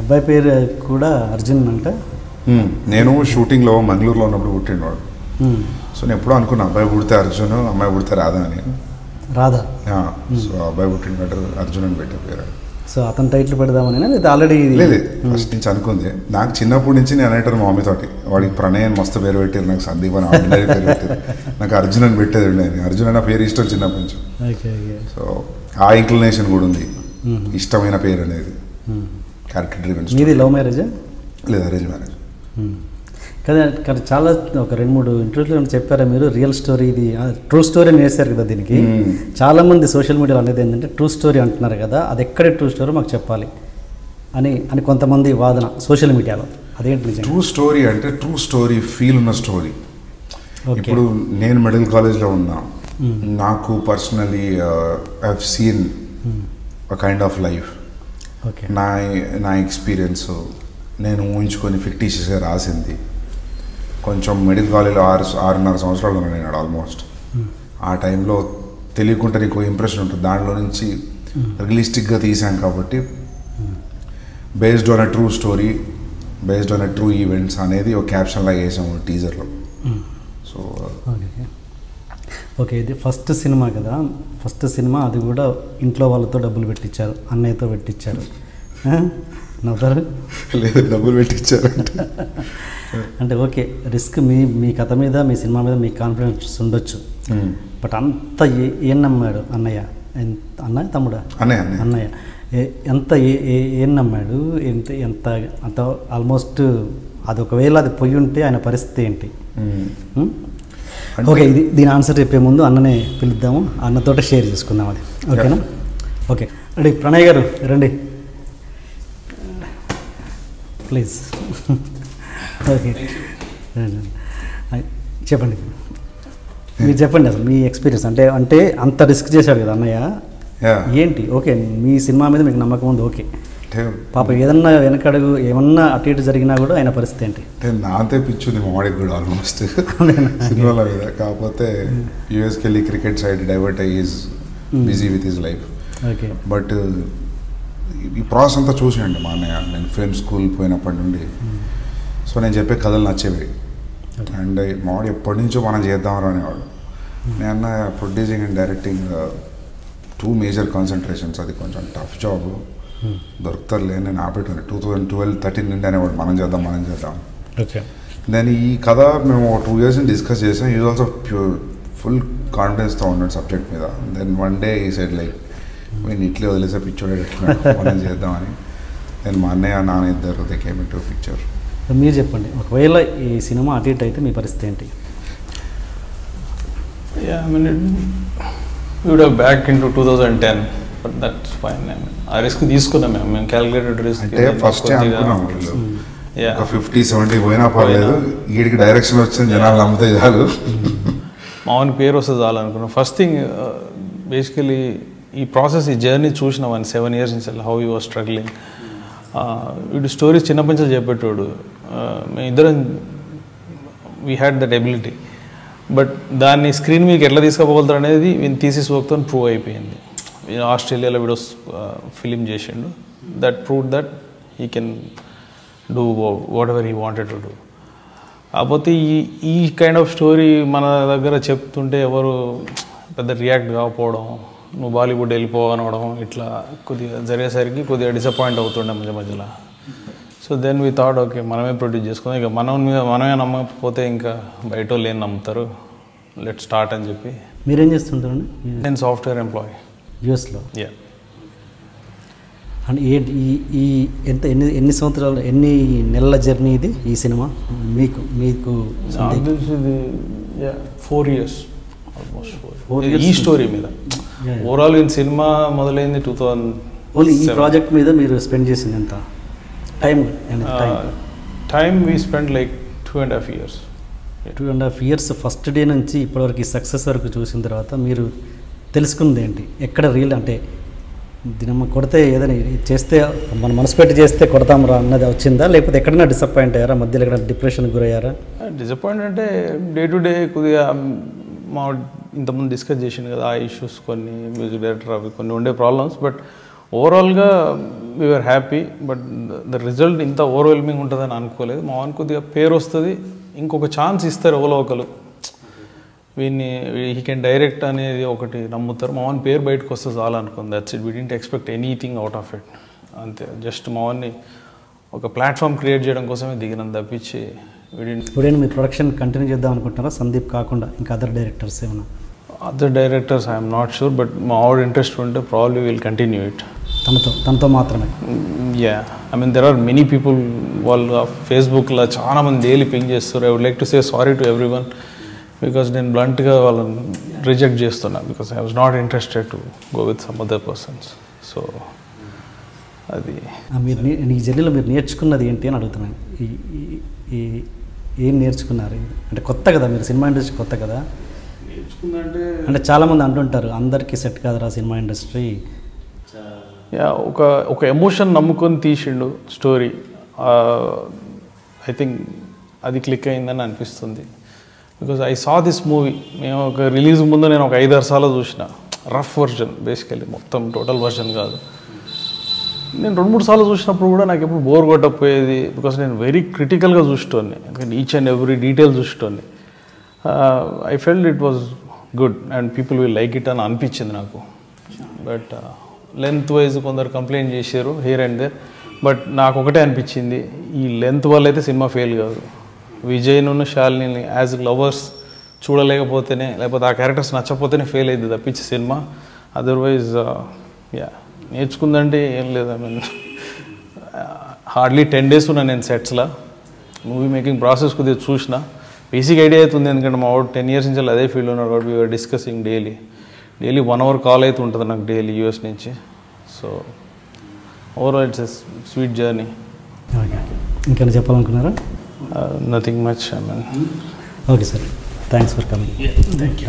అబ్బాయి పేరు కూడా అర్జున్ అంట. నేను షూటింగ్లో మంగళూరులో ఉన్నప్పుడు పుట్టినవాడు. సో నేను ఎప్పుడూ అనుకున్నా అబ్బాయి పుడితే అర్జున్, అమ్మాయి పుడితే రాధా అని. రాధా. సో అబ్బాయి పుట్టిన అర్జున్ అని పెట్టే పేరు. సో అతను టైటిల్ పెడదామని లేదా ఆల్రెడీ లేదు ఫస్ట్ నుంచి అనుకుంది. నాకు చిన్నప్పటి నుంచి నేను అనేటాను మా మమ్మీ తోటి, వాడికి ప్రణయ్ మస్తు పేరు పెట్టారు, నాకు సందీప్ అని ఆర్డినరీ పేరు పెట్టారు, నాకు అర్జున్ అని పెట్టేది ఉండేది. అర్జున్ అన్న పేరు ఇష్టం చిన్నప్పటి నుంచి. సో ఆ ఇంక్లినేషన్ కూడా ఉంది, ఇష్టమైన పేరు అనేది. Character driven. మీది లవ్ మ్యారేజా? లేదు, అరేంజ్ మ్యారేజ్. కానీ చాలా ఒక 2-3 ఇంటర్వ్యూలో చెప్పారా మీరు, రియల్ స్టోరీ ఇది ట్రూ స్టోరీ అని వేశారు కదా దీనికి. చాలామంది సోషల్ మీడియాలో అనేది ఏంటంటే ట్రూ స్టోరీ అంటున్నారు కదా, అది ఎక్కడ ట్రూ స్టోరీ మాకు చెప్పాలి అని కొంతమంది వాదన సోషల్ మీడియాలో. అదేంటి ట్రూ స్టోరీ అంటే ట్రూ స్టోరీ ఫీల్ ఉన్న స్టోరీ. ఇప్పుడు నేను మిడిల్ కాలేజ్లో ఉన్నా, నాకు personally I have seen a kind of life. నా ఎక్స్పీరియన్స్ నేను ఊహించుకొని ఫిక్టీషియస్గా రాసింది. కొంచెం మిడిల్ కాలేజ్లో 6.5 సంవత్సరాలు ఉన్నాను నేను ఆల్మోస్ట్. ఆ టైంలో తెలియకుండా నీకు ఇంప్రెషన్ ఉంటుంది, దాంట్లో నుంచి రియలిస్టిక్గా తీసాను. కాబట్టి based on a true story, based on a true events అనేది ఒక క్యాప్షన్ లాగా వేసాము టీజర్లో. సో ఓకే, ఇది ఫస్ట్ సినిమా కదా, ఫస్ట్ సినిమా అది కూడా ఇంట్లో వాళ్ళతో డబ్బులు పెట్టించారు, అన్నయ్యతో పెట్టించారు. నవ్వుతారు? లేదు, డబ్బులు పెట్టించారు అంటే ఓకే, రిస్క్ మీ కథ మీద, మీ సినిమా మీద మీకు కాన్ఫిడెన్స్ ఉండొచ్చు. బట్ అంత ఏం నమ్మాడు అన్నయ్య? తమ్ముడా? అన్నయ్య ఎంత ఏం నమ్మాడు? ఎంత అంత ఆల్మోస్ట్ అది ఒకవేళ అది పోయి ఉంటే ఆయన పరిస్థితి ఏంటి? ఓకే, దీని ఆన్సర్ చెప్పే ముందు అన్ననే పిలుద్దాము, అన్నతోటే షేర్ చేసుకుందాం అది. ఓకేనా? Okay, ready? ప్రణయ్ గారు రండి ప్లీజ్. ఓకే, చెప్పండి, మీరు చెప్పండి అసలు మీ ఎక్స్పీరియన్స్. అంటే అంత రిస్క్ చేశాడు కదా అన్నయ్య, ఏంటి? ఓకే, మీ సినిమా మీద మీకు నమ్మకం ఉంది, ఓకే. పాప ఏదన్నా వెనకడుగు ఏమన్నా అటు ఇటు జరిగినా కూడా ఆయన పరిస్థితి ఏంటి? నాంతే పిచ్చుంది మా వాడికి కూడా ఆల్మోస్ట్ సినిమాల మీద. కాకపోతే యూఎస్కి వెళ్ళి క్రికెట్ సైడ్ డైవర్ట్ అయ్యి busy with his life. Okay, but ఈ ప్రాసెస్ అంతా చూసానండి మా అన్నయ్య. నేను ఫిల్మ్ స్కూల్ పోయినప్పటి నుండి సో నేను చెప్పే కథలు నచ్చేవి. అండ్ మా వాడు ఎప్పటి నుంచో మనం చేద్దామని అనేవాడు. నేను producing and directing 2 major concentrations. అది కొంచెం టఫ్ జాబ్, దొరుకుతారులే. నేను ఆపేటాను 2012-13 నుండి అనేవాడు మనం చేద్దాం. ఓకే, దాని ఈ కథ మేము 2 years డిస్కస్ చేసాం. ఈజ్ ఆల్సో ఫుల్ కాన్ఫిడెన్స్తో ఉన్నాడు సబ్జెక్ట్ మీద. దెన్ వన్ డే ఈ సైడ్ లైక్ నేను ఇట్లే వదిలేసే పిచ్చోడేట్టుకున్నాడు మనం చేద్దామని. నేను మా అన్నయ్య నాన్న ఇద్దరు దే కేమ్ ఇంటూ పిక్చర్. మీరు చెప్పండి, ఒకవేళ ఈ సినిమా అటు ఇటు అయితే మీ పరిస్థితి ఏంటి? Yeah, I mean, we would have back into 2010, but that's fine. I mean, ఆ రిస్క్ తీసుకున్నాం మేము, మేము క్యాలిక్యులేటెడ్ రిస్క్. అంటే ఫస్ట్ అనుకున్నాం 50-70 పోయినా పర్లేదు, వీడికి డైరెక్షన్ వచ్చింది జనాలు నమ్మితే చాలు, మామూలు పేరు వస్తుంది చాలు అనుకున్నాం. ఫస్ట్ థింగ్ బేసికలీ ఈ ప్రాసెస్, ఈ జర్నీ చూసినాం 7 years నుంచి హౌ యూ వాజ్ స్ట్రగ్లింగ్. వీడు స్టోరీస్ చిన్నప్పటి నుంచి చెప్పేటోడు. మేము ఇద్దరం we had that ability. But దాన్ని స్క్రీన్ మీకు ఎట్లా తీసుకుపోగలుగుతారు అనేది వీని థీసిస్ వర్క్తో ప్రూవ్ అయిపోయింది. ఆస్ట్రేలియాలో వీడియోస్ ఫిలిం చేసిండు. That prove that he can do what ever he wanted to do. కాకపోతే ఈ కైండ్ ఆఫ్ స్టోరీ మన దగ్గర చెప్తుంటే ఎవరు పెద్ద రియాక్ట్ కాకపోవడం, నువ్వు బాలీవుడ్ వెళ్ళిపోవనవడం, ఇట్లా కొద్దిగా జరిగేసరికి కొద్దిగా డిసప్పాయింట్ అవుతుండే మధ్యలో. So then we thought okay మనమే ప్రొడ్యూస్ చేసుకుందాం, ఇక మనమే నమ్మకపోతే ఇంకా బయట వాళ్ళు ఏం నమ్ముతారు, లెట్ స్టార్ట్ అని చెప్పి. మీరేం చేస్తుంటారండి? నేను సాఫ్ట్వేర్ ఎంప్లాయీ యూఎస్లో. యా. అంటే ఈ ఎన్ని సంవత్సరాలు, ఎన్ని నెలల జర్నీ ఇది ఈ సినిమా మీకు? ఇది 4 years ఆల్మోస్ట్. 4 years ఈ స్టోరీ మీద. ఓవరాల్ ఈ సినిమా మొదలైంది 2000. ఓన్లీ ఈ ప్రాజెక్ట్ మీద మీరు స్పెండ్ చేసింది ఎంత time? We spend like 2.5 years. 2.5 years first day నుంచి ఇప్పటివరకు ఈ సక్సెస్ వరకు చూసిన తర్వాత మీరు తెలుసుకుంది ఏంటి? ఎక్కడ రీల్ అంటే దినమ్మ కొడితే ఏదైనా చేస్తే మన మనసు పెట్టి చేస్తే కొడతాం రా అన్నది వచ్చిందా, లేకపోతే ఎక్కడైనా డిసప్పాయింట్ అయ్యారా, మధ్యలో ఎక్కడ డిప్రెషన్కి గురయ్యారా? డిసప్పాయింట్ అంటే డే టు డే కొద్దిగా మా ఇంతకుముందు డిస్కస్ చేసింది కదా, ఆ ఇష్యూస్ కొన్ని, మ్యూజిక్ డైరెక్టర్ అవి కొన్ని ఉండే ప్రాబ్లమ్స్. బట్ ఓవరాల్గా we are happy. But the result ఇంత ఓవర్వెల్మింగ్ ఉంటుందని అనుకోలేదు. మా వానికి కొద్దిగా పేరు వస్తుంది, ఇంకొక ఛాన్స్ ఇస్తారు ఎవరో ఒకరు, వీడిని హీ కెన్ డైరెక్ట్ అనేది ఒకటి నమ్ముతారు. మా వాని పేరు బయటకు వస్తే చాలా అనుకుంది. That's it. We didn't expect anything out of it. అంతే, జస్ట్ మా వాన్ని ఒక ప్లాట్ఫామ్ క్రియేట్ చేయడం కోసమే దిగినంత తప్పించి ఇప్పుడైనా మీ ప్రొడక్షన్ కంటిన్యూ చేద్దాం అనుకుంటున్నారా సందీప్ కాకుండా ఇంకా అదర్ డైరెక్టర్స్ ఏమైనా? Other directors I'm not sure, but మా ఆవిడ ఇంట్రెస్ట్ ఉంటే ప్రాబ్లీ విల్ కంటిన్యూ ఇట్. తనతో మాత్రమే. Yeah, I mean there are many people, వాళ్ళు ఫేస్బుక్లో చాలా మంది డైలీ పింగ్ చేస్తారు. I would like to say sorry to everyone, because నేను బ్లంట్గా వాళ్ళని రిజెక్ట్ చేస్తున్నా, because I was not interested to go with some other persons. So అది మీరు ఈ జర్నీలో మీరు నేర్చుకున్నది ఏంటి అని అడుగుతున్నాను. ఏం నేర్చుకున్నారు? అంటే కొత్త కదా, మీరు సినిమా ఇండస్ట్రీ కొత్త కదా. అంటే చాలామంది అంటుంటారు అందరికీ సెట్ కాదురా సినిమా ఇండస్ట్రీ. యా, ఒక ఎమోషన్ నమ్ముకొని తీసిండు స్టోరీ. ఐ థింక్ అది క్లిక్ అయిందని అనిపిస్తుంది. Because I saw this movie, మేము ఒక రిలీజ్ ముందు నేను ఒక 5-6 సార్లు చూసిన. రఫ్ వర్జన్ బేసికలీ, మొత్తం టోటల్ వర్జన్ కాదు. నేను 2-3 సార్లు చూసినప్పుడు కూడా నాకు ఎప్పుడు బోర్ కొట్టకపోయేది, బికాస్ నేను వెరీ క్రిటికల్గా చూసేటోని, ఎందుకంటే ఈచ్ అండ్ ఎవ్రీ డీటెయిల్ చూసేటోని. I felt it was good and people will like it అని అనిపించింది నాకు. బట్ లెంత్ వైజ్ కొందరు కంప్లైంట్ చేశారు హియర్ అండ్ దేర్, బట్ నాకు ఒకటే అనిపించింది, ఈ లెంత్ వల్ల అయితే సినిమా ఫెయిల్ కాదు. విజయ్ను శాలిని యాజ్ లవర్స్ చూడలేకపోతేనే, లేకపోతే ఆ క్యారెక్టర్స్ నచ్చకపోతేనే ఫెయిల్ అయింది తప్పించి సినిమా. అదర్వైజ్ యా, నేర్చుకుందంటే ఏం లేదు. ఐ మీన్ హార్డ్లీ 10 days ఉన్నా నేను సెట్స్లో. మూవీ మేకింగ్ ప్రాసెస్ కొద్దిగా చూసిన, బేసిక్ ఐడియా అవుతుంది. ఎందుకంటే మా వాడు 10 years నుంచి అదే ఫీల్డ్ ఉన్నాడు కాబట్టి we are discussing daily 1 hour call అయితే ఉంటుంది నాకు డైలీ US నుంచి. So overall it's a sweet journey. ఇంకేమైనా చెప్పాలనుకున్నారా? Nothing much. I mean okay sir, thanks for coming. Thank you.